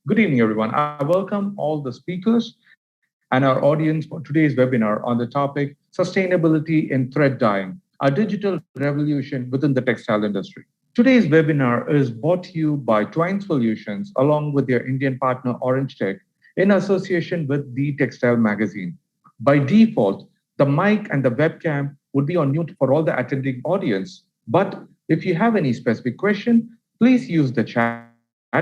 Good evening, everyone. I welcome all the speakers and our audience for today's webinar on the topic Sustainability in Thread Dyeing, a digital revolution within the textile industry. Today's webinar is brought to you by Twine Solutions along with their Indian partner Orange Tech in association with the Textile magazine. By default, the mic and the webcam would be on mute for all the attending audience. But if you have any specific question, please use the chat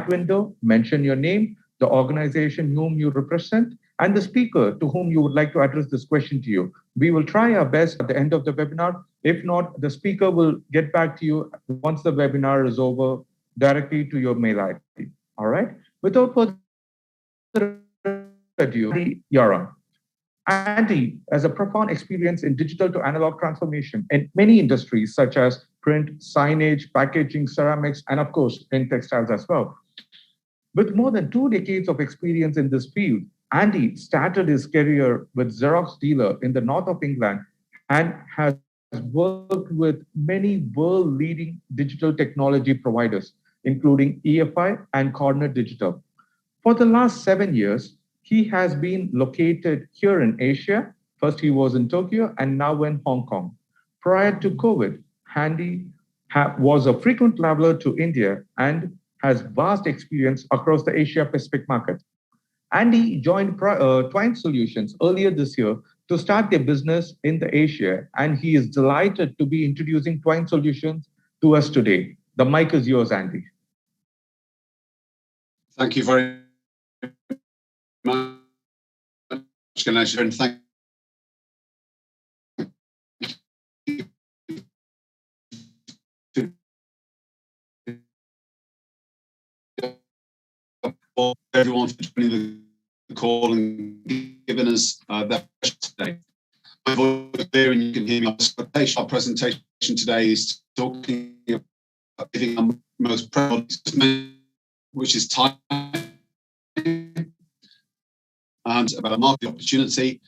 window, mention your name, the organization whom you represent, and the speaker to whom you would like to address this question to you. We will try our best at the end of the webinar. If not, the speaker will get back to you once the webinar is over directly to your mail ID. All right? Without further ado, Andy Yarrow. Andy has a profound experience in digital to analog transformation in many industries such as print, signage, packaging, ceramics, and of course, in textiles as well. With more than 2 decades of experience in this field, Andy started his career with Xerox dealer in the north of England and has worked with many world-leading digital technology providers, including EFI and Corner Digital. For the last 7 years, he has been located here in Asia. First, he was in Tokyo and now in Hong Kong. Prior to COVID, Andy was a frequent traveler to India and has vast experience across the Asia Pacific market. Andy joined Twine Solutions earlier this year to start their business in the Asia, and he is delighted to be introducing Twine Solutions to us today. The mic is yours, Andy. Thank you very much, Ganesh, and thank everyone for joining the call and giving us that today. My voice is clear and you can hear me. Our presentation today is talking about giving our most proud, which is time, and about a market opportunity.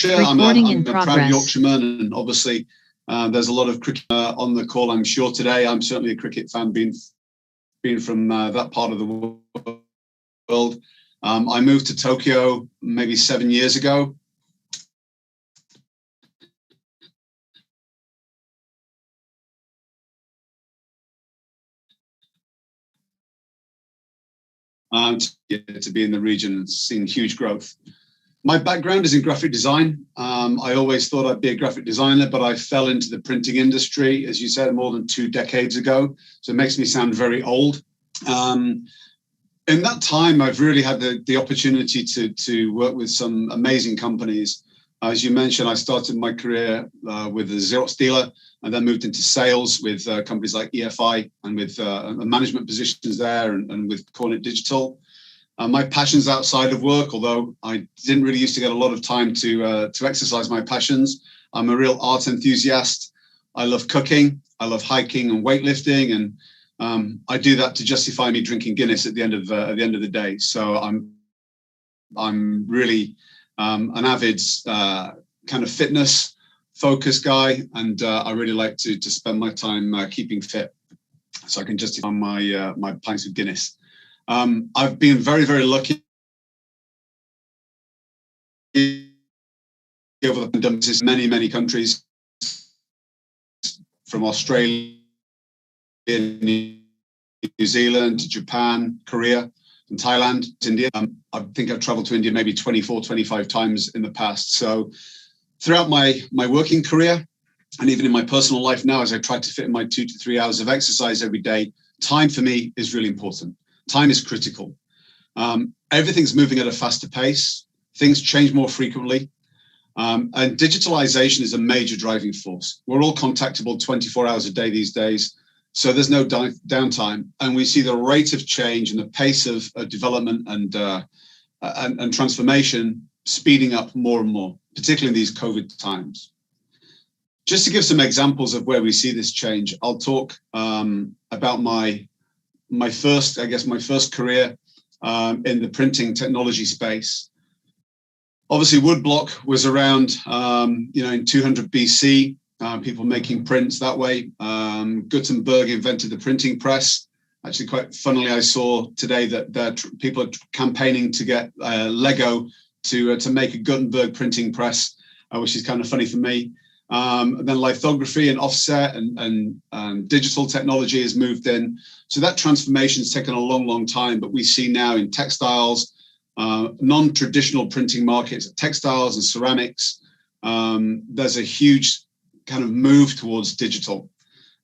Recording in I'm a progress. proud Yorkshireman, and obviously there's a lot of cricket on the call, I'm sure, today. I'm certainly a cricket fan, being from that part of the world. I moved to Tokyo maybe 7 years ago. To be in the region and seen huge growth. My background is in graphic design. I always thought I'd be a graphic designer, but I fell into the printing industry, as you said, more than 2 decades ago. So it makes me sound very old. In that time, I've really had the opportunity to work with some amazing companies. As you mentioned, I started my career with a Xerox dealer and then moved into sales with companies like EFI and with management positions there and with Corner Digital. My passions outside of work, although I didn't really used to get a lot of time to exercise my passions. I'm a real art enthusiast. I love cooking. I love hiking and weightlifting, and I do that to justify me drinking Guinness at the end of the day. So I'm really an avid kind of fitness focused guy, and I really like to spend my time keeping fit, so I can justify my pints of Guinness. I've been very, very lucky over the pandemic in many countries, from Australia, New Zealand, to Japan, Korea, and Thailand, to India. I think I've traveled to India maybe 24, 25 times in the past. So throughout my working career, and even in my personal life now, as I try to fit in my 2 to 3 hours of exercise every day, time for me is really important. Time is critical. Everything's moving at a faster pace. Things change more frequently. And digitalization is a major driving force. We're all contactable 24 hours a day these days, so there's no downtime. And we see the rate of change and the pace of development and transformation speeding up more and more, particularly in these COVID times. Just to give some examples of where we see this change, I'll talk about my my first career in the printing technology space. Obviously, woodblock was around, in 200 BC, people making prints that way. Gutenberg invented the printing press. Actually, quite funnily, I saw today that people are campaigning to get Lego to make a Gutenberg printing press, which is kind of funny for me. And then lithography and offset and digital technology has moved in. So that transformation has taken a long, long time. But we see now in textiles, non-traditional printing markets, textiles and ceramics, there's a huge kind of move towards digital.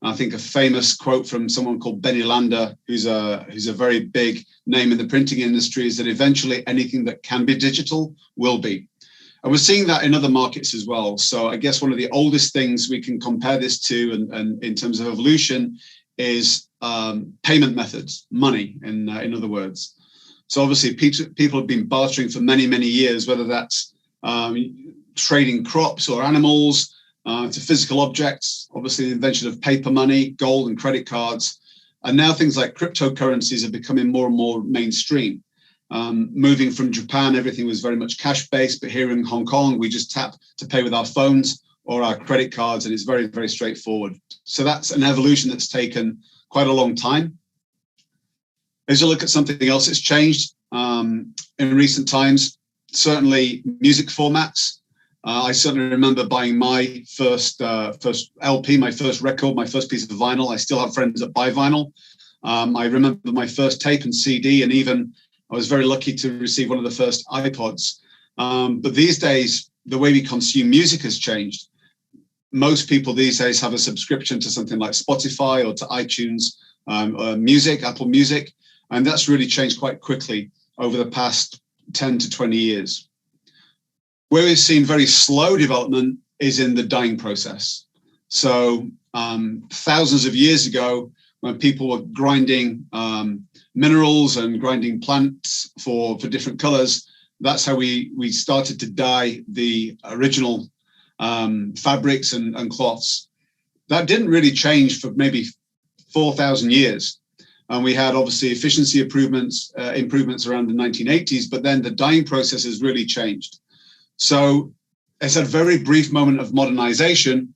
I think a famous quote from someone called Benny Lander, who's a very big name in the printing industry, is that eventually anything that can be digital will be. And we're seeing that in other markets as well. So I guess one of the oldest things we can compare this to, and in terms of evolution, is payment methods, money, in other words. So obviously people have been bartering for many, many years, whether that's trading crops or animals, to physical objects, obviously the invention of paper money, gold and credit cards. And now things like cryptocurrencies are becoming more and more mainstream. Moving from Japan, everything was very much cash-based, but here in Hong Kong, we just tap to pay with our phones or our credit cards, and it's very, very straightforward. So that's an evolution that's taken quite a long time. As you look at something else that's changed in recent times, certainly music formats. I certainly remember buying my first LP, my first record, my first piece of vinyl. I still have friends that buy vinyl. I remember my first tape and CD, and even I was very lucky to receive one of the first iPods. But these days, the way we consume music has changed. Most people these days have a subscription to something like Spotify or to iTunes Music, Apple Music, and that's really changed quite quickly over the past 10 to 20 years. Where we've seen very slow development is in the dyeing process. So thousands of years ago, when people were grinding minerals and grinding plants for different colors, that's how we started to dye the original fabrics and cloths. That didn't really change for maybe 4,000 years. And we had obviously efficiency improvements around the 1980s, but then the dyeing process has really changed. So it's a very brief moment of modernization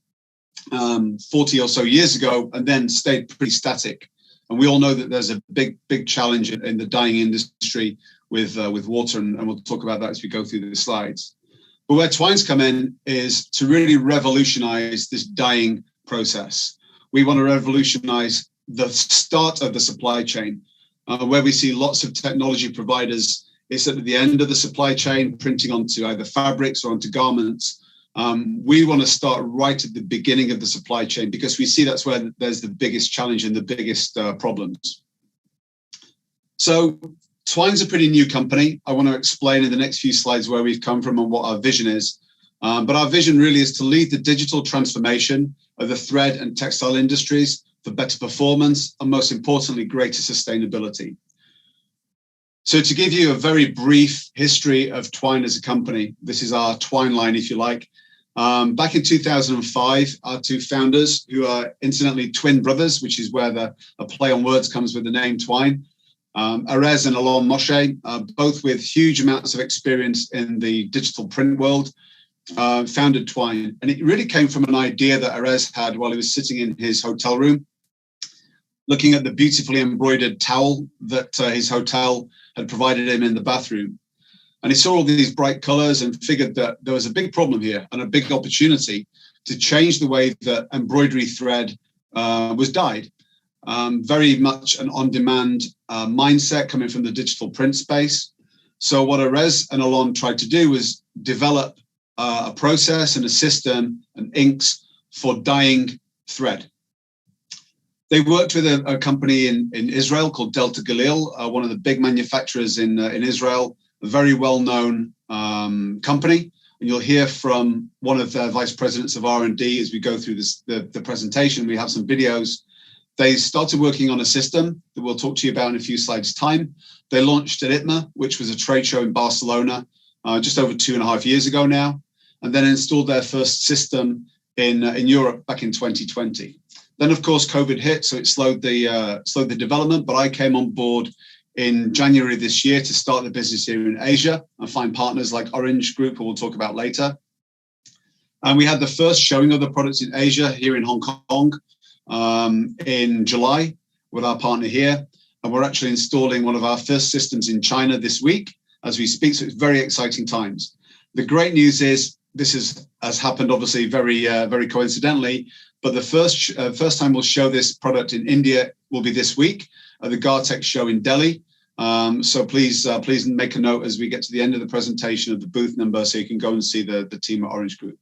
40 or so years ago, and then stayed pretty static. And we all know that there's a big challenge in the dyeing industry with water, and we'll talk about that as we go through the slides. But where Twine's come in is to really revolutionize this dyeing process. We want to revolutionize the start of the supply chain, where we see lots of technology providers. It's at the end of the supply chain, printing onto either fabrics or onto garments. We want to start right at the beginning of the supply chain because we see that's where there's the biggest challenge and the biggest problems. So Twine's a pretty new company. I want to explain in the next few slides where we've come from and what our vision is. But our vision really is to lead the digital transformation of the thread and textile industries for better performance and, most importantly, greater sustainability. So to give you a very brief history of Twine as a company, this is our Twine line, if you like. Back in 2005, our two founders, who are incidentally twin brothers, which is where a play on words comes with the name Twine, Erez and Alon Moshe, both with huge amounts of experience in the digital print world, founded Twine. And it really came from an idea that Erez had while he was sitting in his hotel room, looking at the beautifully embroidered towel that his hotel had provided him in the bathroom. And he saw all these bright colors and figured that there was a big problem here and a big opportunity to change the way that embroidery thread was dyed. Very much an on-demand mindset coming from the digital print space. So what Erez and Alon tried to do was develop a process and a system and inks for dyeing thread. They worked with a company in Israel called Delta Galil, one of the big manufacturers in Israel, a very well-known company. And you'll hear from one of their vice presidents of R&D as we go through the presentation. We have some videos. They started working on a system that we'll talk to you about in a few slides' time. They launched at ITMA, which was a trade show in Barcelona, just over 2.5 years ago now, and then installed their first system in Europe back in 2020. Then, of course, COVID hit, so it slowed the development. But I came on board in January this year to start the business here in Asia and find partners like Orange Group, who we'll talk about later. And we had the first showing of the products in Asia here in Hong Kong in July with our partner here. And we're actually installing one of our first systems in China this week as we speak. So it's very exciting times. The great news is this has happened obviously very coincidentally, but the first time we'll show this product in India will be this week at the Gartech show in Delhi. So please make a note as we get to the end of the presentation of the booth number so you can go and see the team at Orange Group.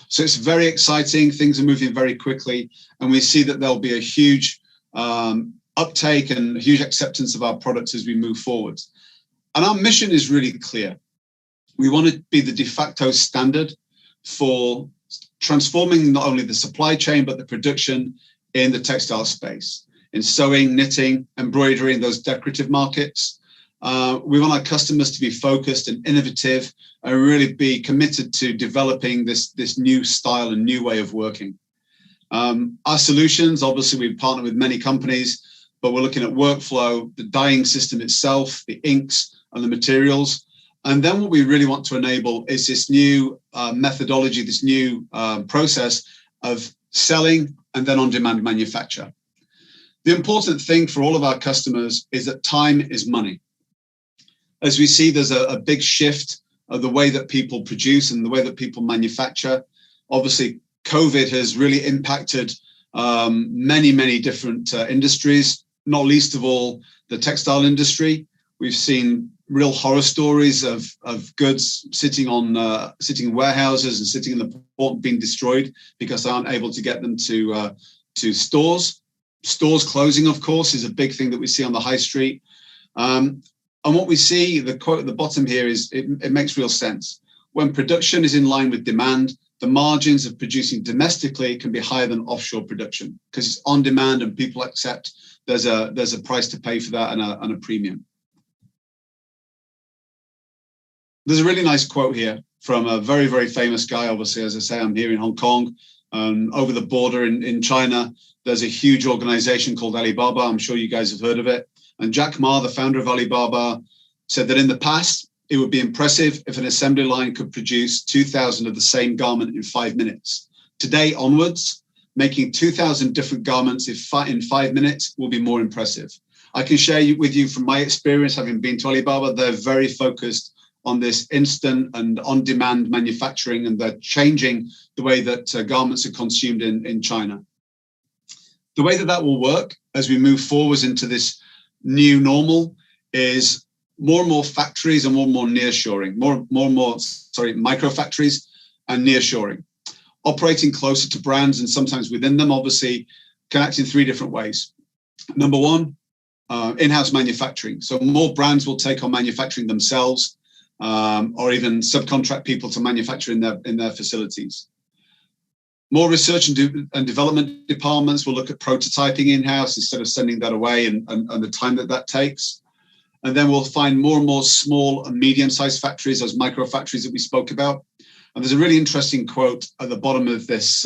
So it's very exciting. Things are moving very quickly, and we see that there'll be a huge uptake and huge acceptance of our products as we move forward. And our mission is really clear. We want to be the de facto standard for transforming not only the supply chain, but the production in the textile space, in sewing, knitting, embroidery, and those decorative markets. We want our customers to be focused and innovative and really be committed to developing this new style and new way of working. Our solutions, obviously, we partner with many companies, but we're looking at workflow, the dyeing system itself, the inks and the materials. And then what we really want to enable is this new methodology, this new process of selling and then on-demand manufacture. The important thing for all of our customers is that time is money. As we see, there's a big shift of the way that people produce and the way that people manufacture. Obviously, COVID has really impacted many different industries, not least of all the textile industry. We've seen real horror stories of goods sitting in warehouses and sitting in the port being destroyed because they aren't able to get them to stores. Stores closing, of course, is a big thing that we see on the high street. And what we see, the quote at the bottom here is, it makes real sense. When production is in line with demand, the margins of producing domestically can be higher than offshore production because it's on demand and people accept there's a price to pay for that and a premium. There's a really nice quote here from a very famous guy. Obviously, as I say, I'm here in Hong Kong. Over the border in China, there's a huge organization called Alibaba. I'm sure you guys have heard of it. And Jack Ma, the founder of Alibaba, said that in the past, it would be impressive if an assembly line could produce 2,000 of the same garment in 5 minutes. Today onwards, making 2,000 different garments in 5 minutes will be more impressive. I can share with you from my experience, having been to Alibaba, they're very focused on this instant and on-demand manufacturing, and they're changing the way that garments are consumed in China. The way that will work as we move forwards into this new normal is more and more factories and more nearshoring, more micro factories and nearshoring, operating closer to brands and sometimes within them, obviously, can act in 3 different ways. Number one, in-house manufacturing. So more brands will take on manufacturing themselves, or even subcontract people to manufacture in their facilities. More research and development departments will look at prototyping in-house instead of sending that away and the time that takes. And then we'll find more and more small and medium-sized factories, those micro factories that we spoke about. And there's a really interesting quote at the bottom of this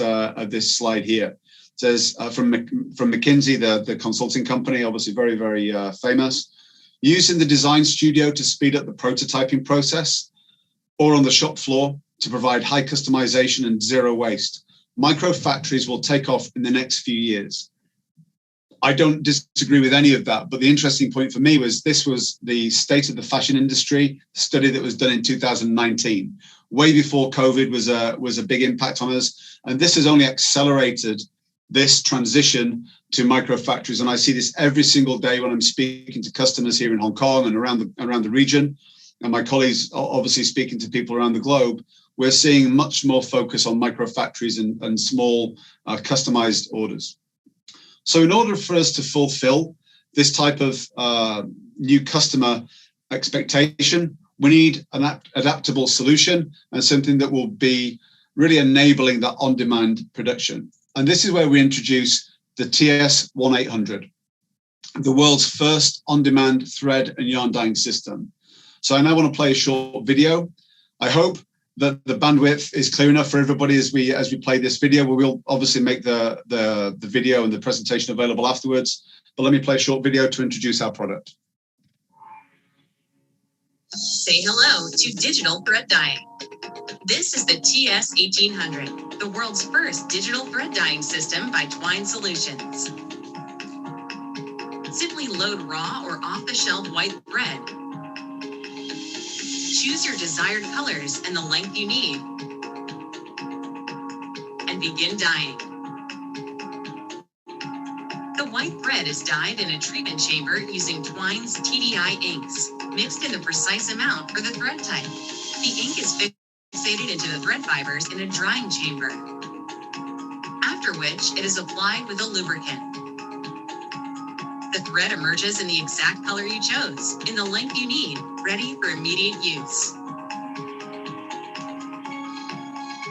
slide here. It says from McKinsey, the consulting company, obviously very famous, using the design studio to speed up the prototyping process, or on the shop floor to provide high customization and zero waste. Micro factories will take off in the next few years. I don't disagree with any of that, but the interesting point for me was this was the state of the fashion industry study that was done in 2019, way before COVID was a big impact on us. And this has only accelerated this transition to micro factories. And I see this every single day when I'm speaking to customers here in Hong Kong and around the region, and my colleagues obviously speaking to people around the globe. We're seeing much more focus on micro factories and small customized orders. So in order for us to fulfill this type of new customer expectation, we need an adaptable solution and something that will be really enabling that on-demand production. And this is where we introduce the TS-1800, the world's first on-demand thread and yarn dyeing system. So I now want to play a short video. I hope the bandwidth is clear enough for everybody as we play this video. We will obviously make the video and the presentation available afterwards. But let me play a short video to introduce our product. Say hello to digital thread dyeing. This is the TS-1800, the world's first digital thread dyeing system by Twine Solutions. Simply load raw or off-the-shelf white thread. Choose your desired colors and the length you need, and begin dyeing. The white thread is dyed in a treatment chamber using Twine's TDI inks, mixed in the precise amount for the thread type. The ink is fixated into the thread fibers in a drying chamber, after which it is applied with a lubricant. The thread emerges in the exact color you chose, in the length you need, ready for immediate use.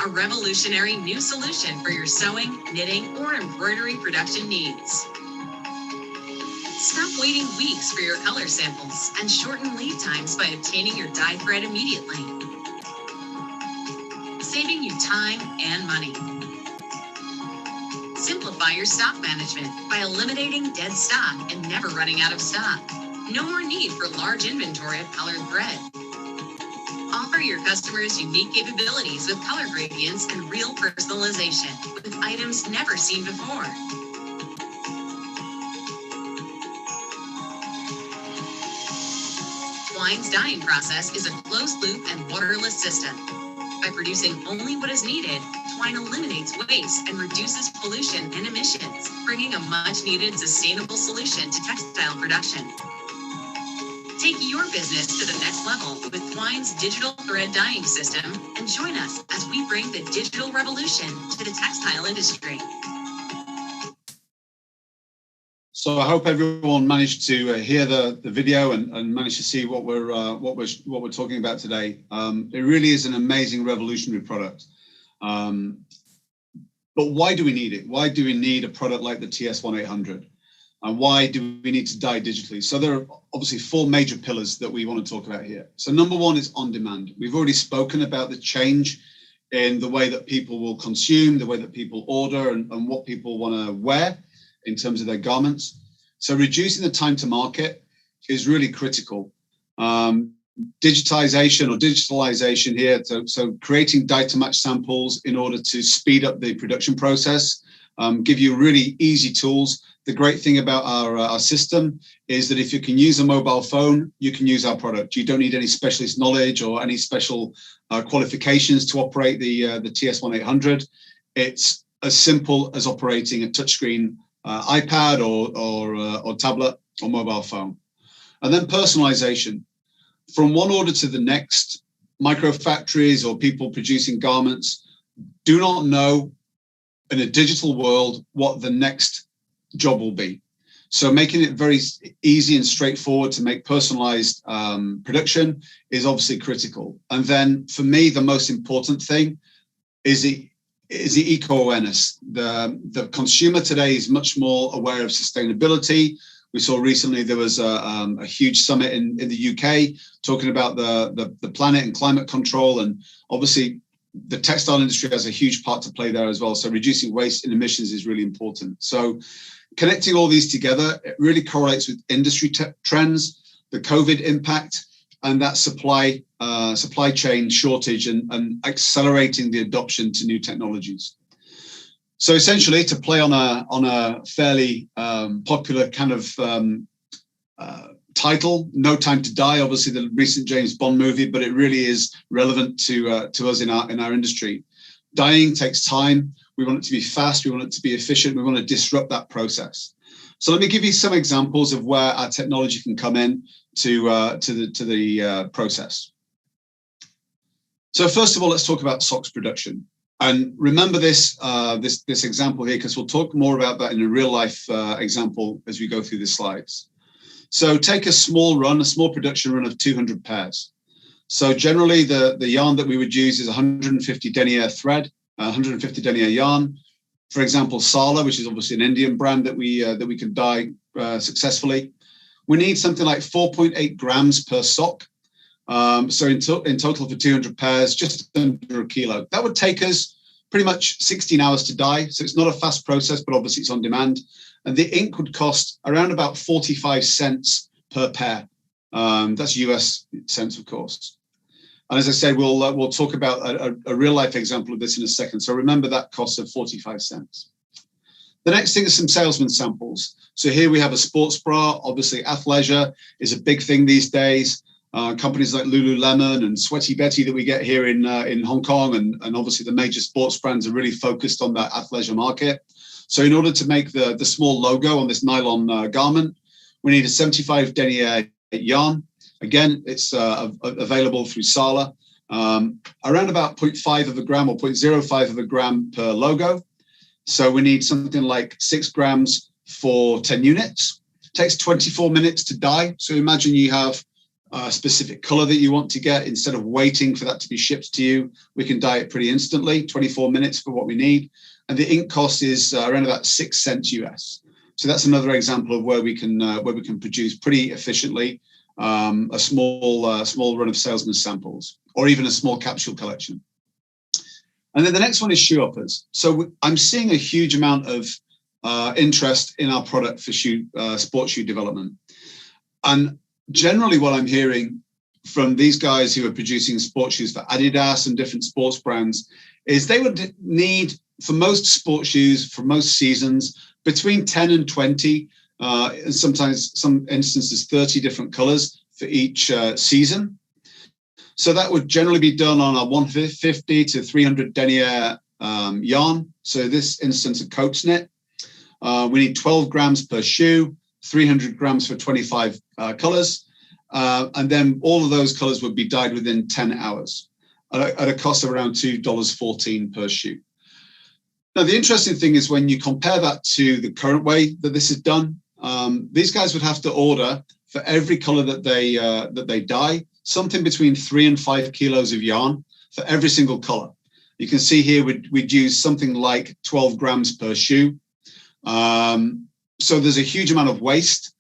A revolutionary new solution for your sewing, knitting, or embroidery production needs. Stop waiting weeks for your color samples and shorten lead times by obtaining your dye thread immediately, saving you time and money. Simplify your stock management by eliminating dead stock and never running out of stock. No more need for large inventory of colored thread. Offer your customers unique capabilities with color gradients and real personalization with items never seen before. Twine's dyeing process is a closed-loop and waterless system. By producing only what is needed, Twine eliminates waste and reduces pollution and emissions, bringing a much-needed sustainable solution to textile production. Take your business to the next level with Twine's digital thread dyeing system and join us as we bring the digital revolution to the textile industry. So I hope everyone managed to hear the video and managed to see what we're talking about today. It really is an amazing revolutionary product. But why do we need it? Why do we need a product like the TS-1800? And why do we need to dye digitally? So there are obviously four major pillars that we want to talk about here. So number one is on demand. We've already spoken about the change in the way that people will consume, the way that people order, and what people want to wear in terms of their garments. So reducing the time to market is really critical. Digitization or digitalization here, so creating dye to match samples in order to speed up the production process, give you really easy tools. The great thing about our system is that if you can use a mobile phone, you can use our product. You don't need any specialist knowledge or any special qualifications to operate the TS-1800. It's as simple as operating a touchscreen iPad or tablet or mobile phone. And then personalization. From one order to the next, micro factories or people producing garments do not know in a digital world what the next job will be. So making it very easy and straightforward to make personalized production is obviously critical. And then for me, the most important thing is the eco-awareness. The consumer today is much more aware of sustainability. We saw recently there was a huge summit in the UK talking about the planet and climate control, and obviously the textile industry has a huge part to play there as well. So reducing waste and emissions is really important. So connecting all these together, it really correlates with industry trends, the COVID impact, and that supply chain shortage and accelerating the adoption to new technologies. So essentially, to play on a fairly popular kind of title, No Time to Die, obviously the recent James Bond movie, but it really is relevant to us in our industry. Dyeing takes time. We want it to be fast. We want it to be efficient. We want to disrupt that process. So let me give you some examples of where our technology can come in to the process. So first of all, let's talk about socks production. And remember this example here, because we'll talk more about that in a real life example as we go through the slides. So take a small production run of 200 pairs. So generally the yarn that we would use is 150 denier thread, 150 denier yarn. For example, Sala, which is obviously an Indian brand that we can dye successfully. We need something like 4.8 grams per sock. So in total for 200 pairs, just under a kilo. That would take us pretty much 16 hours to dye. So it's not a fast process, but obviously it's on demand. And the ink would cost around about 45 cents per pair. That's US cents, of course. And as I said, we'll talk about a real life example of this in a second. So remember that cost of 45 cents. The next thing is some salesman samples. So here we have a sports bra. Obviously, athleisure is a big thing these days. Companies like Lululemon and Sweaty Betty that we get here in Hong Kong, and obviously the major sports brands are really focused on that athleisure market. So in order to make the small logo on this nylon garment, we need a 75 denier yarn. Again, it's available through Sala. Around about 0.5 of a gram or 0.05 of a gram per logo. So we need something like 6 grams for 10 units. It takes 24 minutes to dye. So imagine you have a specific color that you want to get. Instead of waiting for that to be shipped to you, we can dye it pretty instantly, 24 minutes for what we need. And the ink cost is around about 6 cents US. So that's another example of where we can produce pretty efficiently a small run of salesman samples, or even a small capsule collection. And then the next one is shoe uppers. So I'm seeing a huge amount of interest in our product for sports shoe development. And generally what I'm hearing from these guys who are producing sports shoes for Adidas and different sports brands is they would need, for most sports shoes, for most seasons, between 10 and 20, and sometimes some instances 30 different colors for each season. So that would generally be done on a 150 to 300 denier yarn. So this instance, a coats knit. We need 12 grams per shoe, 300 grams for 25 colors. And then all of those colors would be dyed within 10 hours at a cost of around $2.14 per shoe. Now, the interesting thing is when you compare that to the current way that this is done, these guys would have to order for every color that they dye, something between 3 and 5 kilos of yarn for every single color. You can see here we'd use something like 12 grams per shoe. So there's a huge amount of waste.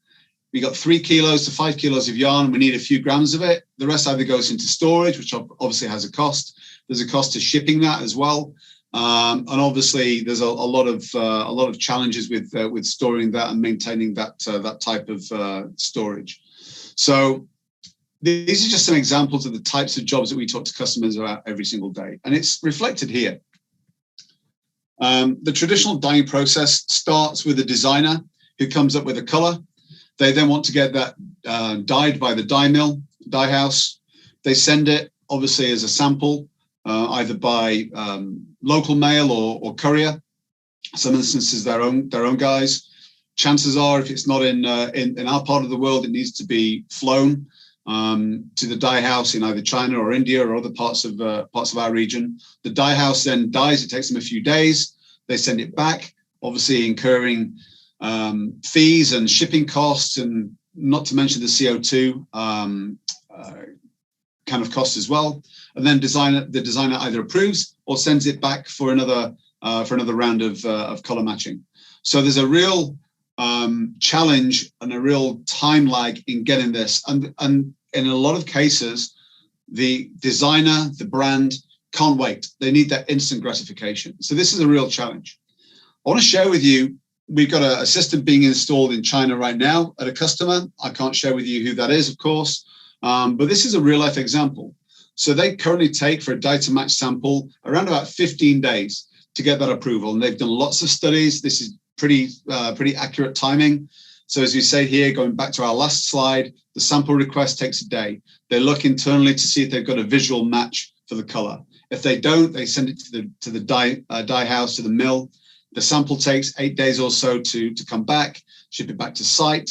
We got 3 kilos to 5 kilos of yarn. We need a few grams of it. The rest either goes into storage, which obviously has a cost. There's a cost to shipping that as well. And obviously there's a lot of challenges with storing that and maintaining that type of storage. So these are just some examples of the types of jobs that we talk to customers about every single day. And it's reflected here. The traditional dyeing process starts with a designer who comes up with a color. They then want to get that dyed by the dye mill, dye house. They send it, obviously, as a sample, either by local mail or courier. Some instances, their own guys. Chances are, if it's not in our part of the world, it needs to be flown to the dye house in either China or India or other parts of our region. The dye house then dyes. It takes them a few days. They send it back, obviously incurring fees and shipping costs, and not to mention the CO2 kind of cost as well. And then the designer either approves or sends it back for another round of color matching. So there's a real challenge and a real time lag in getting this. And in a lot of cases, the designer, the brand can't wait. They need that instant gratification. So this is a real challenge. I want to share with you, we've got a system being installed in China right now at a customer. I can't share with you who that is, of course, but this is a real life example. So they currently take for a dye to match sample around about 15 days to get that approval. And they've done lots of studies. This is pretty accurate timing. So as we say here, going back to our last slide, the sample request takes a day. They look internally to see if they've got a visual match for the color. If they don't, they send it to the dye house, to the mill. The sample takes 8 days or so to come back, ship it back to site.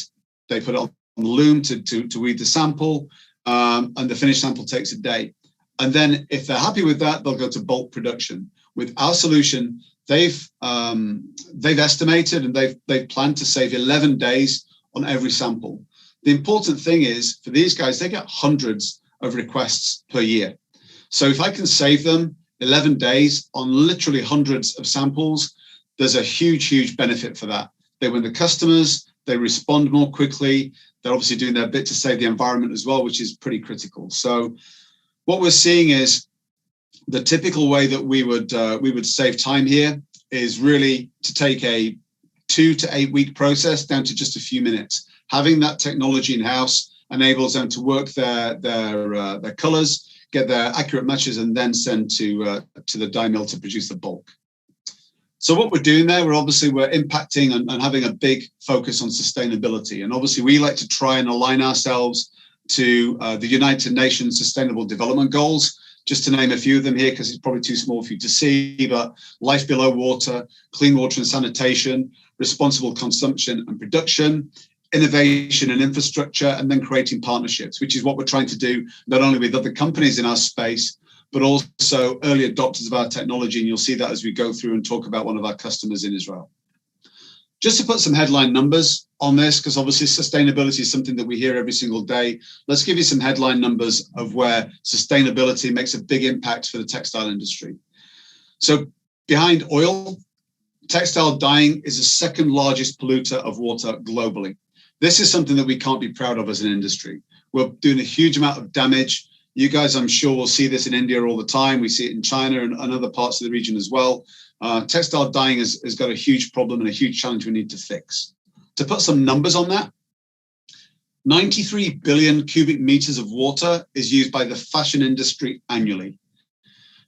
They put it on the loom to weed the sample, and the finished sample takes a day. And then if they're happy with that, they'll go to bulk production. With our solution, they've estimated and they've planned to save 11 days on every sample. The important thing is for these guys, they get hundreds of requests per year. So if I can save them 11 days on literally hundreds of samples, there's a huge benefit for that. They win the customers, they respond more quickly. They're obviously doing their bit to save the environment as well, which is pretty critical. So what we're seeing is the typical way that we would save time here is really to take a 2 to 8 week process down to just a few minutes. Having that technology in-house enables them to work their colors, get their accurate matches, and then send to the dye mill to produce the bulk. So what we're doing there, we're impacting and having a big focus on sustainability. And obviously we like to try and align ourselves to the United Nations Sustainable Development Goals, just to name a few of them here, because it's probably too small for you to see, but life below water, clean water and sanitation, responsible consumption and production, innovation and infrastructure, and then creating partnerships, which is what we're trying to do, not only with other companies in our space, but also early adopters of our technology. And you'll see that as we go through and talk about one of our customers in Israel. Just to put some headline numbers on this, because obviously sustainability is something that we hear every single day. Let's give you some headline numbers of where sustainability makes a big impact for the textile industry. So behind oil, textile dyeing is the second largest polluter of water globally. This is something that we can't be proud of as an industry. We're doing a huge amount of damage. You guys, I'm sure, will see this in India all the time. We see it in China and other parts of the region as well. Textile dyeing has got a huge problem and a huge challenge we need to fix. To put some numbers on that, 93 billion cubic meters of water is used by the fashion industry annually.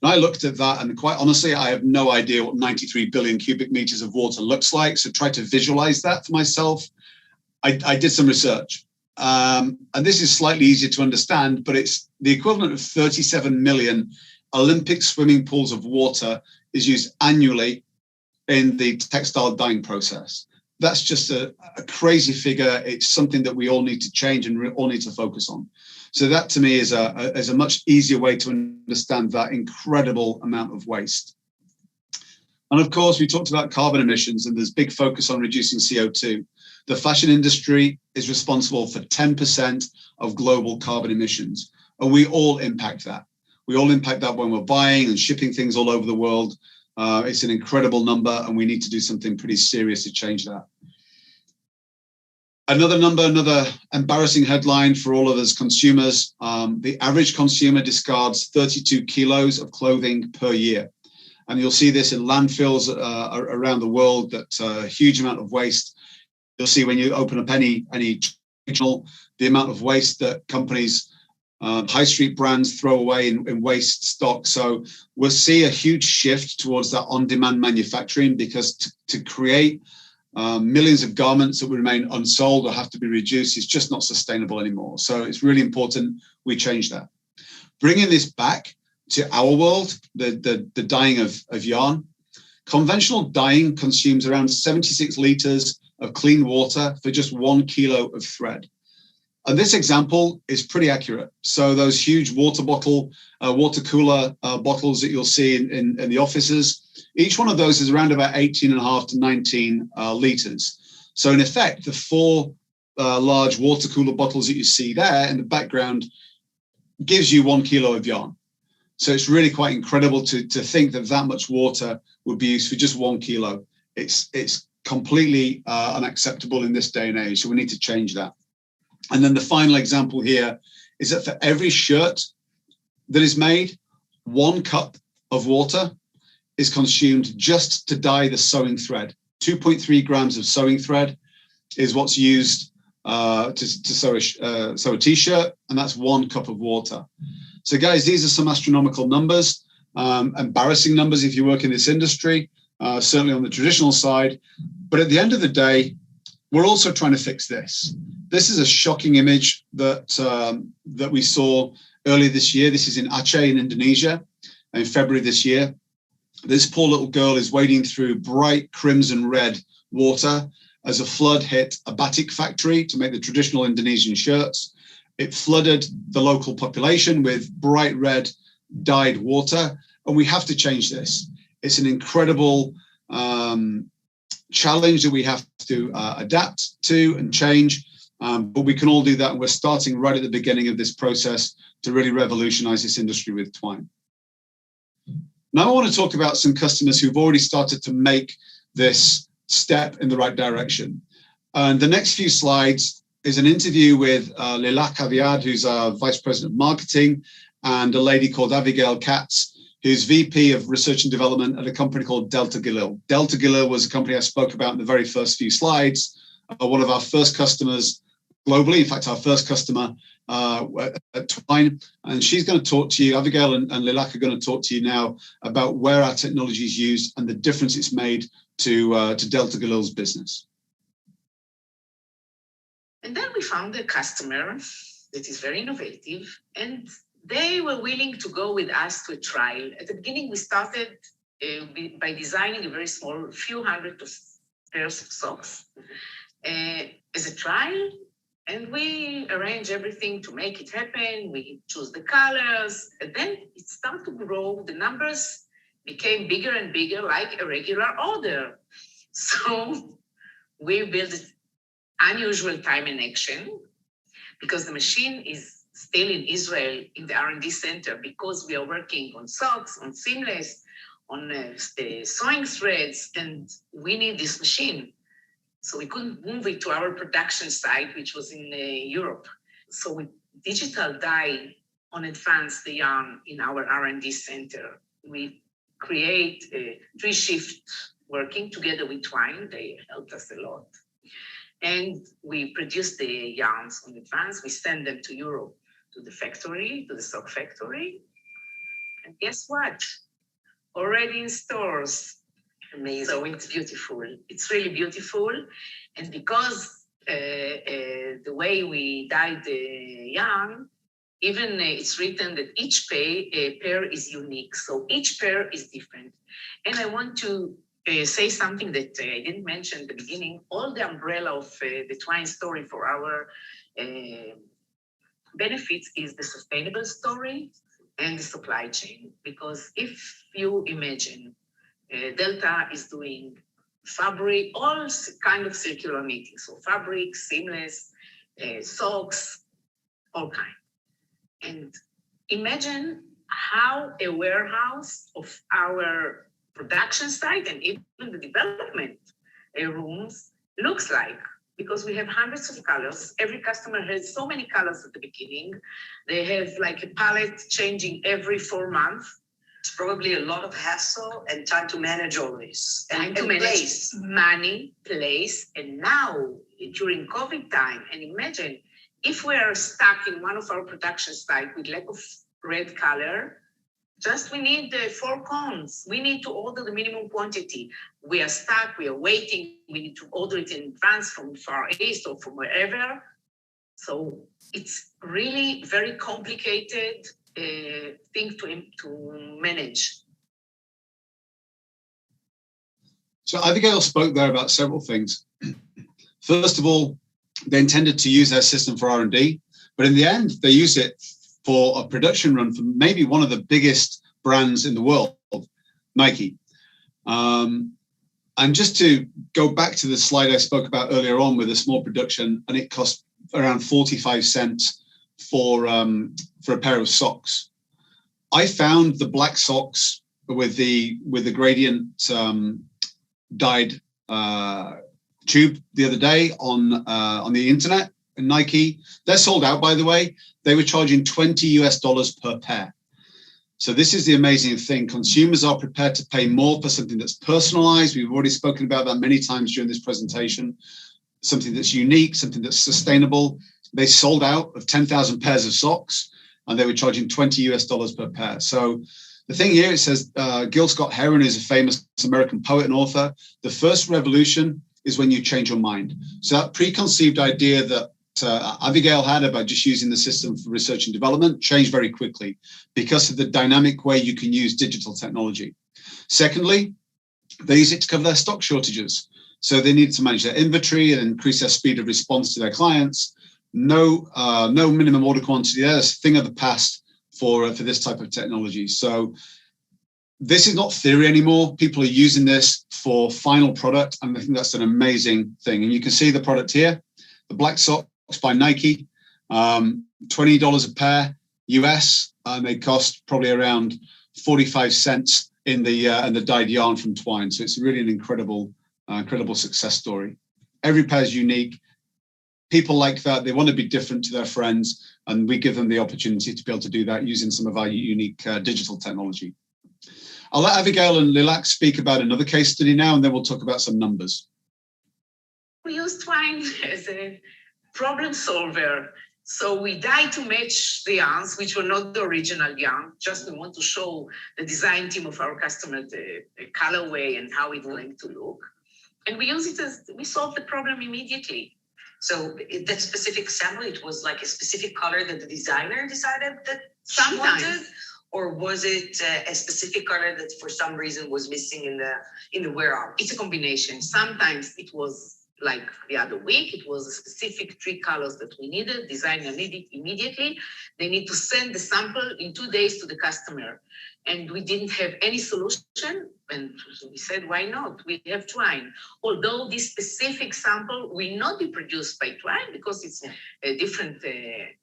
And I looked at that, and quite honestly, I have no idea what 93 billion cubic meters of water looks like. So try to visualize that for myself. I did some research. And this is slightly easier to understand, but it's the equivalent of 37 million Olympic swimming pools of water is used annually in the textile dyeing process. That's just a crazy figure. It's something that we all need to change and we all need to focus on. So that to me is a much easier way to understand that incredible amount of waste. And of course, we talked about carbon emissions, and there's big focus on reducing CO2. The fashion industry is responsible for 10% of global carbon emissions, and we all impact that. We all impact that when we're buying and shipping things all over the world. It's an incredible number, and we need to do something pretty serious to change that. Another embarrassing headline for all of us consumers. The average consumer discards 32 kilos of clothing per year. And you'll see this in landfills around the world, that a huge amount of waste. You'll see when you open up any channel, the amount of waste that companies, high street brands throw away in waste stock. So we'll see a huge shift towards that on-demand manufacturing, because to create millions of garments that will remain unsold or have to be reduced is just not sustainable anymore. So it's really important we change that. Bringing this back to our world, the dyeing of yarn. Conventional dyeing consumes around 76 liters of clean water for just 1 kilo of thread. And this example is pretty accurate. So those huge water cooler bottles that you'll see in the offices, each one of those is around about 18.5 to 19 liters. So in effect, the 4 large water cooler bottles that you see there in the background gives you 1 kilo of yarn. So it's really quite incredible to think that much water would be used for just 1 kilo. It's completely unacceptable in this day and age. So we need to change that. And then the final example here is that for every shirt that is made, 1 cup of water is consumed just to dye the sewing thread. 2.3 grams of sewing thread is what's used to sew a t-shirt, and that's 1 cup of water. So guys, these are some astronomical numbers, embarrassing numbers if you work in this industry, certainly on the traditional side. But at the end of the day, we're also trying to fix this. This is a shocking image that we saw earlier this year. This is in Aceh in Indonesia in February this year. This poor little girl is wading through bright crimson red water as a flood hit a batik factory to make the traditional Indonesian shirts. It flooded the local population with bright red dyed water, and we have to change this. It's an incredible challenge that we have to adapt to and change, but we can all do that, and we're starting right at the beginning of this process to really revolutionize this industry with twine. Now I want to talk about some customers who've already started to make this step in the right direction. And the next few slides is an interview with Lilach Aviad, who's our Vice President of Marketing, and a lady called Abigail Katz, who's VP of Research and Development at a company called Delta Galil. Delta Galil was a company I spoke about in the very first few slides, one of our first customers globally, in fact, our first customer at Twine. And she's going to talk to you, Abigail and Lilach are going to talk to you now about where our technology is used and the difference it's made to Delta Galil's business. And then we found a customer that is very innovative, and they were willing to go with us to a trial. At the beginning, we started by designing a very small, few hundred of pairs of socks as a trial, and we arranged everything to make it happen. We chose the colors, and then it started to grow. The numbers became bigger and bigger, like a regular order. So we built unusual time and action, because the machine is still in Israel in the R&D center, because we are working on socks, on seamless, on sewing threads, and we need this machine. So we couldn't move it to our production site, which was in Europe. So we digital dye on advance the yarn in our R&D center. We create a 3-shift working together with Twine. They helped us a lot. And we produce the yarns in advance. We send them to Europe, to the factory, to the sock factory. And guess what? Already in stores. Amazing. So it's beautiful. It's really beautiful. And because the way we dye the yarn, even it's written that each pair is unique. So each pair is different. And I want to say something that I didn't mention at the beginning. All the umbrella of the Twine story for our benefits is the sustainable story and the supply chain. Because if you imagine Delta is doing fabric, all kind of circular knitting. So fabric, seamless, socks, all kind. And imagine how a warehouse of our production site and even the development rooms looks like, because we have hundreds of colors. Every customer has so many colors at the beginning. They have like a palette changing every 4 months. It's probably a lot of hassle and time to manage all this. Time to manage place. Money, place, and now during COVID time, and imagine if we are stuck in one of our production sites with lack of red color, just we need 4 cones. We need to order the minimum quantity. We are stuck, we are waiting. We need to order it in advance from Far East or from wherever. So it's really very complicated thing to manage. So Abigail spoke there about several things. First of all, they intended to use their system for R&D, but in the end, they use it for a production run for maybe one of the biggest brands in the world, Nike. And just to go back to the slide I spoke about earlier on with a small production, and it cost around 45 cents for a pair of socks. I found the black socks with the gradient dyed tube the other day on the internet. And Nike, they're sold out, by the way. They were charging $20 per pair. So this is the amazing thing. Consumers are prepared to pay more for something that's personalized. We've already spoken about that many times during this presentation. Something that's unique, something that's sustainable. They sold out of 10,000 pairs of socks, and they were charging $20 per pair. So the thing here, it says, Gil Scott-Heron is a famous American poet and author. The first revolution is when you change your mind. So that preconceived idea that Abigail had about just using the system for research and development changed very quickly because of the dynamic way you can use digital technology. Secondly, they use it to cover their stock shortages. So they need to manage their inventory and increase their speed of response to their clients. No minimum order quantity there. That's a thing of the past for this type of technology. So this is not theory anymore. People are using this for final product, and I think that's an amazing thing. And you can see the product here, the black socks by Nike, $20 a pair US, and they cost probably around 45 cents in the dyed yarn from Twine. So it's really an incredible success story. Every pair is unique. People like that. They want to be different to their friends, and we give them the opportunity to be able to do that using some of our unique digital technology. I'll let Abigail and Lilac speak about another case study now, and then we'll talk about some numbers. We use twine as a problem solver. So we dye to match the yarns, which were not the original yarn. Just we want to show the design team of our customer the colorway and how it's going to look. And we use it as, we solve the problem immediately. So that specific sample, it was like a specific color that the designer decided that she Sometimes. wanted? Or was it a specific color that for some reason was missing in the warehouse? It's a combination. Sometimes it was like the other week, it was a specific 3 colors that we needed. Designer needed immediately. They need to send the sample in 2 days to the customer. And we didn't have any solution. And we said, why not? We have twine. Although this specific sample will not be produced by twine because it's a different,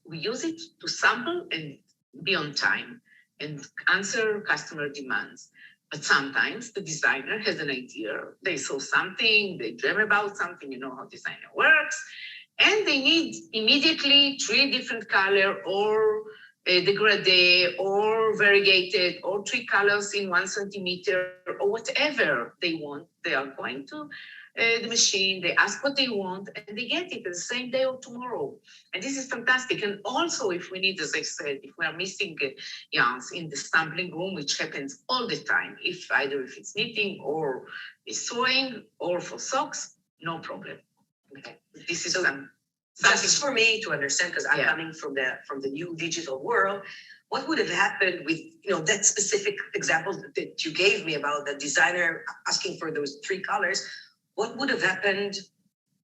we use it to sample and be on time and answer customer demands. But sometimes the designer has an idea. They saw something, they dream about something, you know how designer works, and they need immediately 3 different color or degradé or variegated or 3 colors in 1 centimeter or whatever they want. They are going to the machine, they ask what they want, and they get it the same day or tomorrow. And this is fantastic. And also, if we need, as I said, if we are missing yarns in the sampling room, which happens all the time, either if it's knitting or sewing or for socks, no problem. Okay. This is something for me to understand, because I'm coming from the new digital world. What would have happened with, that specific example that you gave me about the designer asking for those 3 colors? What would have happened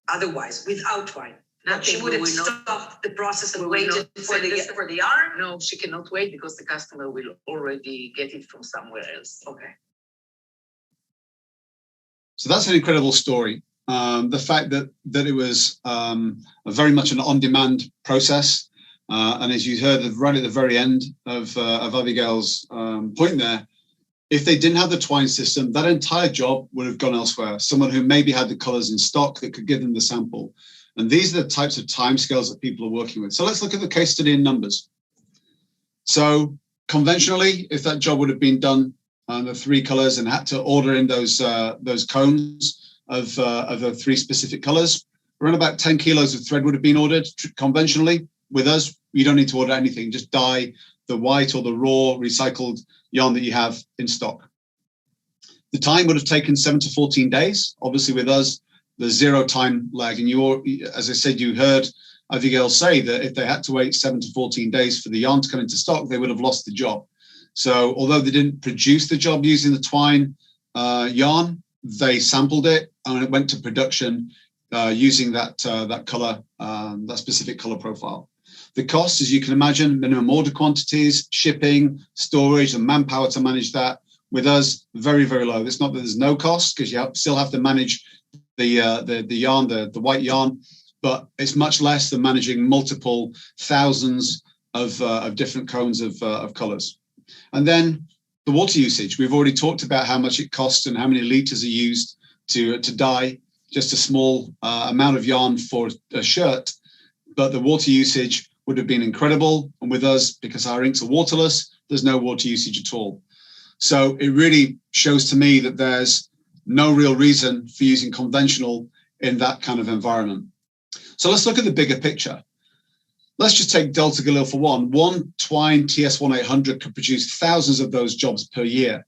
otherwise without twine? Nothing. She would have stopped the process and waited for the yarn? No, she cannot wait because the customer will already get it from somewhere else. Okay. So that's an incredible story. The fact that it was very much an on-demand process. And as you heard right at the very end of Abigail's point there, if they didn't have the twine system, that entire job would have gone elsewhere. Someone who maybe had the colors in stock that could give them the sample. And these are the types of timescales that people are working with. So let's look at the case study in numbers. So conventionally, if that job would have been done the 3 colors and had to order in those cones of the 3 specific colors, around about 10 kilos of thread would have been ordered conventionally. With us, you don't need to order anything. Just dye the white or the raw recycled yarn that you have in stock. The time would have taken 7 to 14 days. Obviously, with us, there's 0 time lag. And as I said, you heard Abigail say that if they had to wait 7 to 14 days for the yarn to come into stock, they would have lost the job. So although they didn't produce the job using the twine yarn, they sampled it and it went to production using that color, that specific color profile. The cost, as you can imagine, minimum order quantities, shipping, storage, and manpower to manage that. With us, very, very low. It's not that there's no cost because you still have to manage the yarn, the white yarn, but it's much less than managing multiple thousands of different cones of colors. And then the water usage. We've already talked about how much it costs and how many liters are used to dye just a small amount of yarn for a shirt, but the water usage would have been incredible. And with us, because our inks are waterless, there's no water usage at all. So it really shows to me that there's no real reason for using conventional in that kind of environment. So let's look at the bigger picture. Let's just take Delta Galil for one. One Twine TS-1800 could produce thousands of those jobs per year.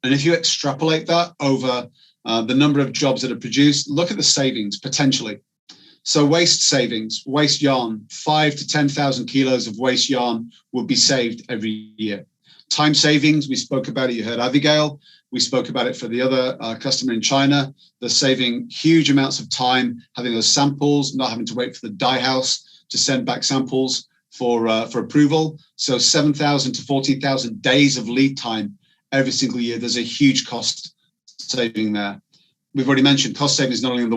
And if you extrapolate that over the number of jobs that are produced, look at the savings potentially. So waste savings, waste yarn, 5,000 to 10,000 kilos of waste yarn would be saved every year. Time savings, we spoke about it, you heard Abigail. We spoke about it for the other customer in China. They're saving huge amounts of time having those samples, not having to wait for the dye house to send back samples for approval. So 7,000 to 14,000 days of lead time every single year. There's a huge cost saving there. We've already mentioned cost savings not only on the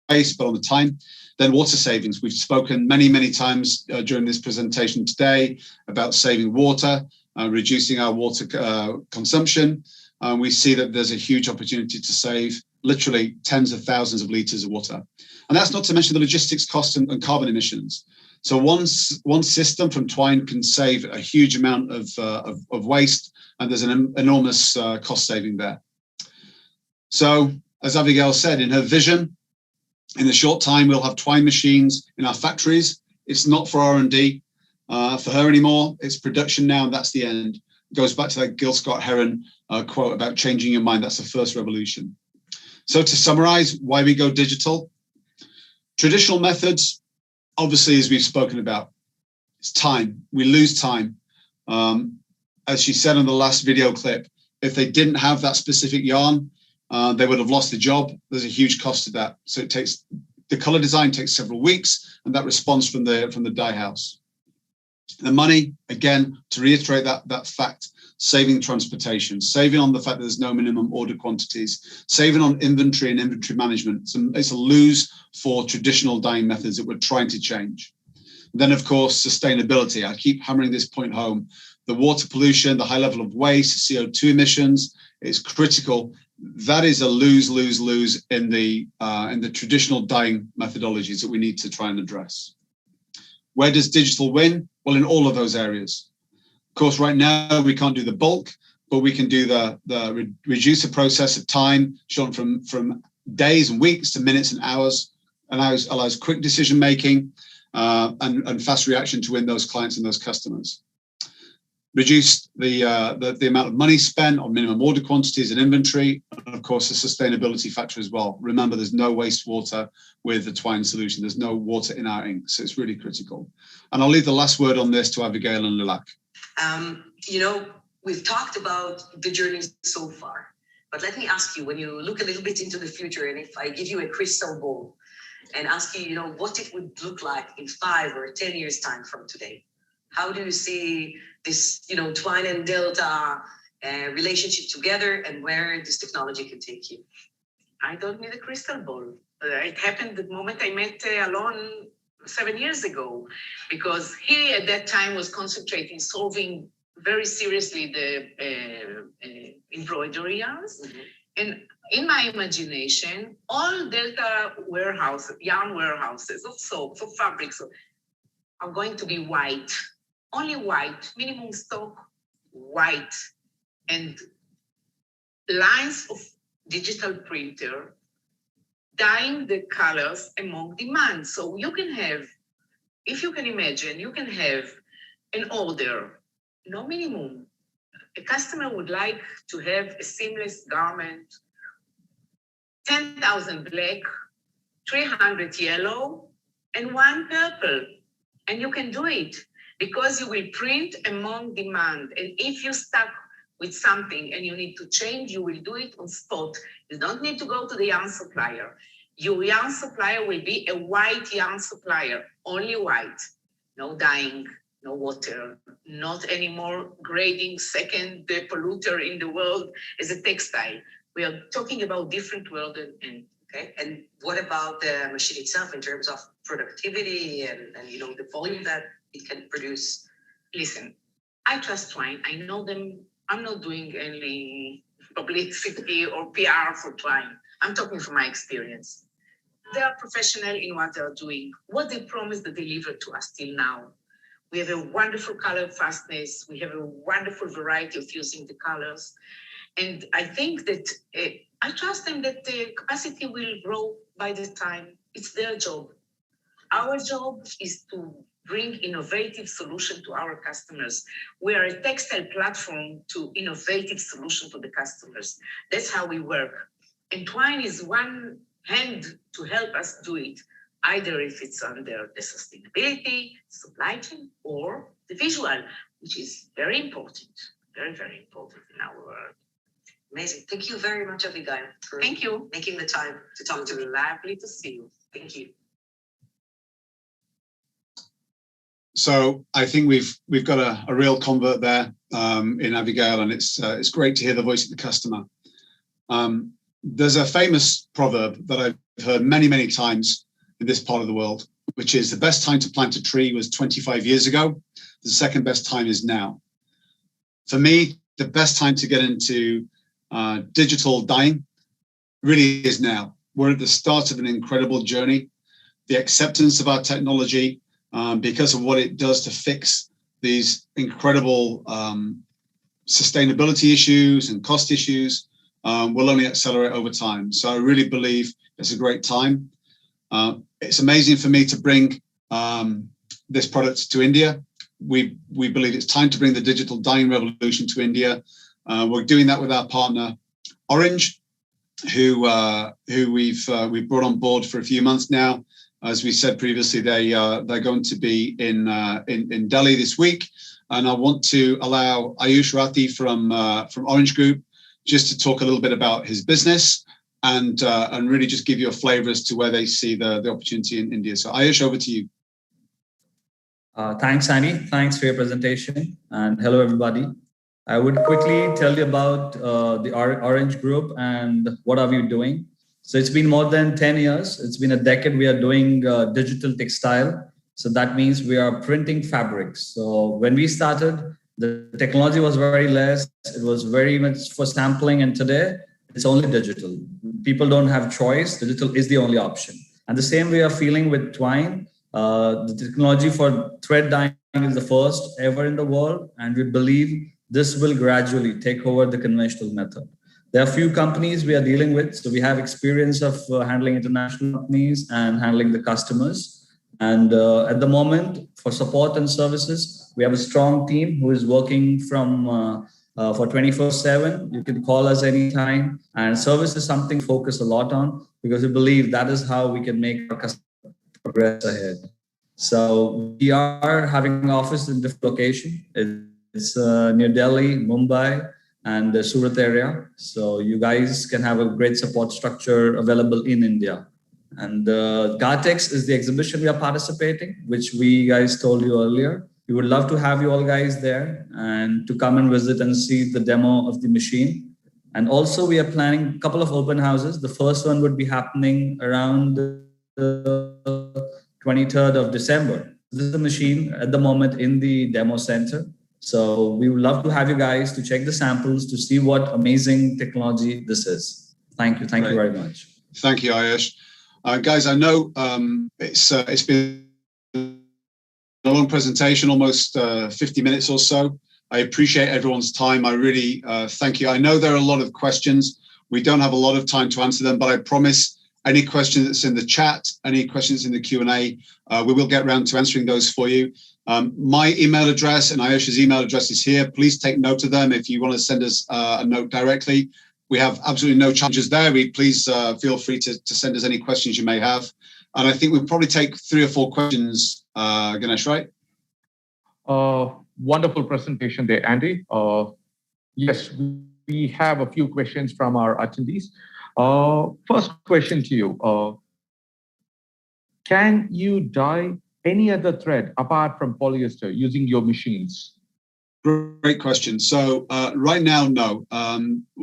waste, but on the time. Then water savings. We've spoken many, many times during this presentation today about saving water, reducing our water consumption. We see that there's a huge opportunity to save literally tens of thousands of litres of water. And that's not to mention the logistics costs and carbon emissions. So one system from Twine can save a huge amount of waste, and there's an enormous cost saving there. So, as Abigail said, in her vision, in the short time, we'll have Twine machines in our factories. It's not for R&D for her anymore. It's production now, and that's the end. It goes back to that Gil Scott-Heron quote about changing your mind. That's the first revolution. So to summarize why we go digital, traditional methods, obviously, as we've spoken about, it's time. We lose time. As she said in the last video clip, if they didn't have that specific yarn, they would have lost the job. There's a huge cost to that. So it takes, the color design takes several weeks, and that response from the dye house. The money, again, to reiterate that fact, saving transportation, saving on the fact that there's no minimum order quantities, saving on inventory and inventory management. It's a lose for traditional dyeing methods that we're trying to change. And then, of course, sustainability. I keep hammering this point home. The water pollution, the high level of waste, CO2 emissions is critical. That is a lose in the traditional dyeing methodologies that we need to try and address. Where does digital win? Well, in all of those areas. Of course, right now we can't do the bulk, but we can do reduce the process of time, shown from days and weeks to minutes and hours, and allows quick decision making and fast reaction to win those clients and those customers. Reduce the amount of money spent on minimum order quantities and inventory, and of course the sustainability factor as well. Remember, there's no wastewater with the Twine solution. There's no water in our ink, so it's really critical. And I'll leave the last word on this to Abigail and Lilac. We've talked about the journey so far, but let me ask you, when you look a little bit into the future, and if I give you a crystal ball and ask you, what it would look like in 5 or 10 years time from today, how do you see this, Twine and Delta relationship together, and where this technology can take you? I don't need a crystal ball. It happened the moment I met Alon 7 years ago, because he at that time was concentrating, solving very seriously the embroidery yarns. Mm-hmm. And in my imagination, all Delta warehouses, yarn warehouses of soaps, of fabrics, are going to be white. Only white, minimum stock, white, and lines of digital printer dyeing the colors among demand. So you can have, if you can imagine, you can have an order, no minimum. A customer would like to have a seamless garment, 10,000 black, 300 yellow, and 1 purple. And you can do it because you will print among demand. And if you're stuck with something and you need to change, you will do it on spot. You don't need to go to the yarn supplier. Your yarn supplier will be a white yarn supplier, only white. No dyeing, no water, not anymore grading second polluter in the world as a textile. We are talking about different world. Okay, and what about the machine itself in terms of productivity and the volume that it can produce? Listen, I trust Twine. I know them. I'm not doing any publicity or PR for Twine. I'm talking from my experience. They are professional in what they're doing. What they promised to deliver to us till now. We have a wonderful color fastness. We have a wonderful variety of using the colors. And I think that I trust them that the capacity will grow by the time. It's their job. Our job is to bring innovative solution to our customers. We are a textile platform to innovative solution to the customers. That's how we work. And Twine is one hand to help us do it, either if it's under the sustainability, supply chain, or the visual, which is very important, very, very important in our world. Amazing. Thank you very much, Abigail, for Thank you. making the time to talk to me. Lovely to see you. Thank you. So I think we've got a real convert there in Abigail, and it's great to hear the voice of the customer. There's a famous proverb that I've heard many, many times in this part of the world, which is the best time to plant a tree was 25 years ago. The second best time is now. For me, the best time to get into digital dyeing really is now. We're at the start of an incredible journey. The acceptance of our technology, because of what it does to fix these incredible sustainability issues and cost issues, will only accelerate over time. So I really believe it's a great time. It's amazing for me to bring this product to India. We believe it's time to bring the digital dyeing revolution to India. We're doing that with our partner Orange, who we've brought on board for a few months now. As we said previously, they're going to be in Delhi this week, and I want to allow Aayush Rathi from Orange Group just to talk a little bit about his business and really just give you a flavour as to where they see the opportunity in India. So Aayush, over to you. Thanks, Andy. Thanks for your presentation, and hello, everybody. I would quickly tell you about the Orange Group and what are we doing. So it's been more than 10 years. It's been a decade we are doing digital textile. So that means we are printing fabrics. So when we started, the technology was very less. It was very much for sampling. And today, it's only digital. People don't have choice. Digital is the only option. And the same we are feeling with Twine. The technology for thread dyeing is the first ever in the world. And we believe this will gradually take over the conventional method. There are few companies we are dealing with. So we have experience of handling international companies and handling the customers. And at the moment, for support and services, we have a strong team who is working for 24/7. You can call us anytime. And service is something we focus a lot on because we believe that is how we can make our customers progress ahead. So we are having an office in different locations. It's near Delhi, Mumbai, and the Surat area. So you guys can have a great support structure available in India. And Gartex is the exhibition we are participating, which we guys told you earlier. We would love to have you all guys there and to come and visit and see the demo of the machine. And also we are planning a couple of open houses. The first one would be happening around the 23rd of December. This is the machine at the moment in the demo center. So we would love to have you guys to check the samples to see what amazing technology this is. Thank you. Thank you very much. Thank you, Aayush. Guys, I know it's been a long presentation, almost 50 minutes or so. I appreciate everyone's time. I really thank you. I know there are a lot of questions. We don't have a lot of time to answer them, but I promise any question that's in the chat, any questions in the Q&A, we will get around to answering those for you. My email address and Aayush's email address is here. Please take note of them if you want to send us a note directly. We have absolutely no challenges there. Please feel free to send us any questions you may have. And I think we'll probably take 3 or 4 questions, Ganesh, right? Wonderful presentation there, Andy. Yes, we have a few questions from our attendees. First question to you. Can you dye any other thread apart from polyester using your machines? Great question. So right now, no.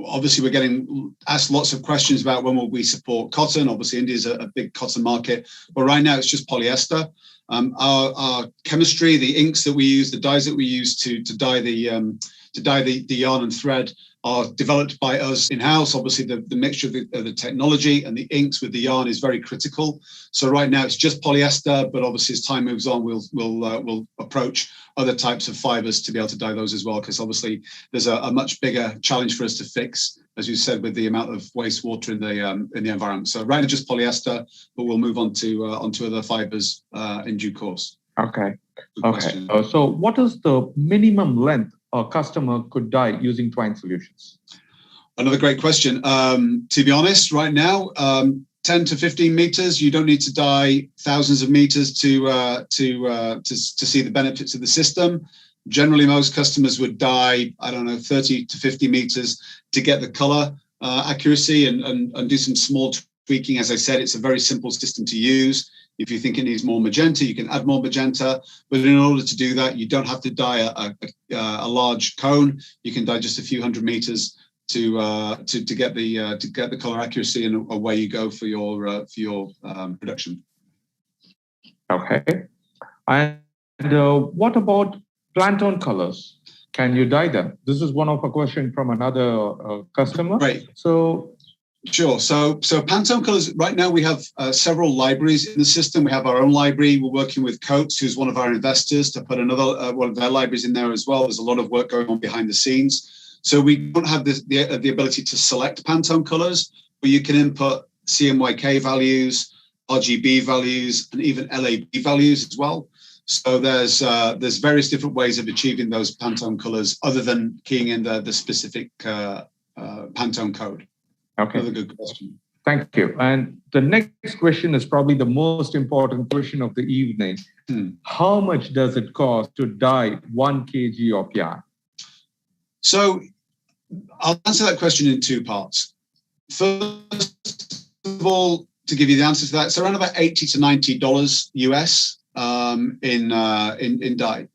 Obviously, we're getting asked lots of questions about when will we support cotton. Obviously, India is a big cotton market, but right now it's just polyester. Our chemistry, the inks that we use, the dyes that we use to dye the yarn and thread are developed by us in-house. Obviously, the mixture of the technology and the inks with the yarn is very critical. So right now it's just polyester, but obviously as time moves on, we'll approach other types of fibers to be able to dye those as well, because obviously there's a much bigger challenge for us to fix, as you said, with the amount of wastewater in the environment. So right now just polyester, but we'll move on to onto other fibers in due course. Okay. Okay. So what is the minimum length a customer could dye using Twine Solutions? Another great question. To be honest, right now, 10 to 15 meters. You don't need to dye thousands of meters to see the benefits of the system. Generally, most customers would dye, I don't know, 30 to 50 meters to get the color accuracy and do some small tweaking. As I said, it's a very simple system to use. If you think it needs more magenta, you can add more magenta. But in order to do that, you don't have to dye a large cone. You can dye just a few hundred meters to get the color accuracy, and away you go for your production. Okay. And what about plant-on colors? Can you dye them? This is one of a question from another customer. Right. So Sure. So Pantone colors, right now we have several libraries in the system. We have our own library. We're working with Coates, who's one of our investors, to put another one of their libraries in there as well. There's a lot of work going on behind the scenes. So we don't have the ability to select Pantone colors, but you can input CMYK values, RGB values, and even LAB values as well. So there's various different ways of achieving those Pantone colors other than keying in the specific Pantone code. Okay. Another good question. Thank you. And the next question is probably the most important question of the evening. How much does it cost to dye 1 kg of yarn? So I'll answer that question in two parts. First of all, to give you the answer to that, it's around about $80 to $90 US in dye.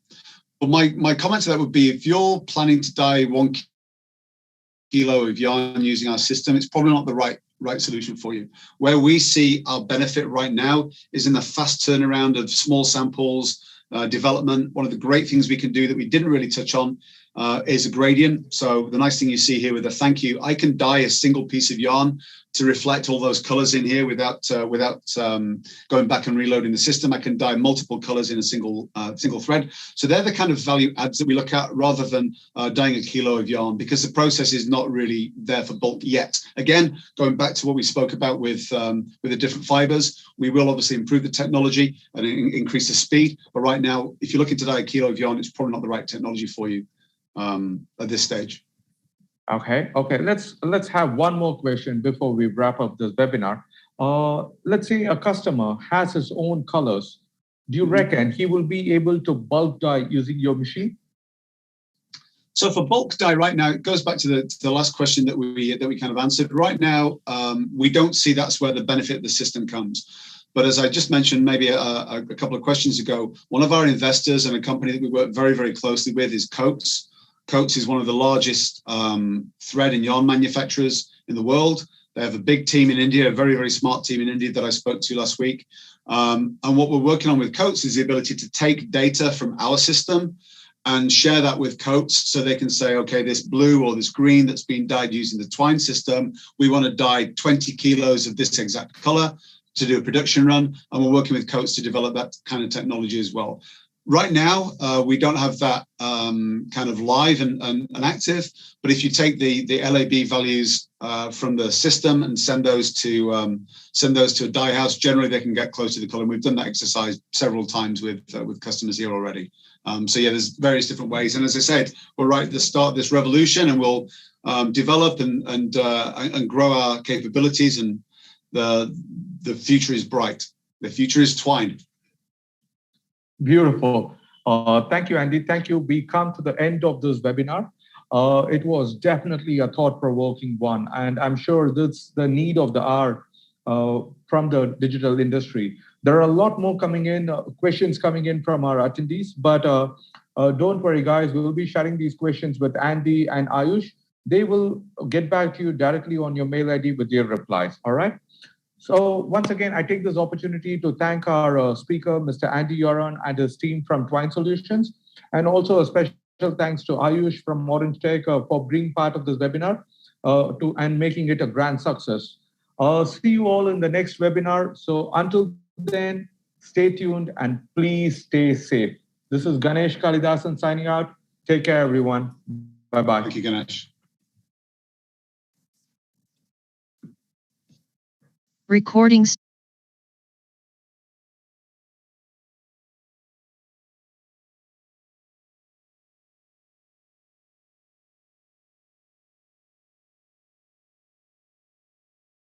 But my comment to that would be, if you're planning to dye 1 kilo of yarn using our system, it's probably not the right solution for you. Where we see our benefit right now is in the fast turnaround of small samples, development. One of the great things we can do that we didn't really touch on is a gradient. So the nice thing you see here with the thank you, I can dye a single piece of yarn to reflect all those colors in here without going back and reloading the system. I can dye multiple colors in a single thread. So they're the kind of value adds that we look at, rather than dyeing a kilo of yarn, because the process is not really there for bulk yet. Again, going back to what we spoke about with the different fibers, we will obviously improve the technology and increase the speed. But right now, if you're looking to dye a kilo of yarn, it's probably not the right technology for you at this stage. Okay. Let's have one more question before we wrap up this webinar. Let's say a customer has his own colors. Do you reckon he will be able to bulk dye using your machine? So for bulk dye right now, it goes back to the last question that we kind of answered. Right now, we don't see that's where the benefit of the system comes. But as I just mentioned, maybe a couple of questions ago, one of our investors and a company that we work very, very closely with is Coates. Coates is one of the largest thread and yarn manufacturers in the world. They have a big team in India, a very, very smart team in India that I spoke to last week. And what we're working on with Coates is the ability to take data from our system and share that with Coates, so they can say, okay, this blue or this green that's been dyed using the Twine system, we want to dye 20 kilos of this exact color to do a production run. And we're working with Coates to develop that kind of technology as well. Right now, we don't have that kind of live and active, but if you take the LAB values from the system and send those to a dye house, generally they can get close to the color. And we've done that exercise several times with customers here already. So yeah, there's various different ways. And as I said, we're right at the start of this revolution, and we'll develop and grow our capabilities. And the future is bright. The future is twine. Beautiful. Thank you, Andy. Thank you. We come to the end of this webinar. It was definitely a thought-provoking one, and I'm sure that's the need of the hour from the digital industry. There are a lot more coming in, questions coming in from our attendees, but don't worry, guys. We'll be sharing these questions with Andy and Aayush. They will get back to you directly on your mail ID with their replies, all right? So once again, I take this opportunity to thank our speaker, Mr. Andy Yarrow, and his team from Twine Solutions, and also a special thanks to Aayush from Orange Tech for being part of this webinar and making it a grand success. See you all in the next webinar. So until then, stay tuned and please stay safe. This is Ganesh Kalidasan signing out. Take care, everyone. Bye-bye. Thank you, Ganesh. Recordings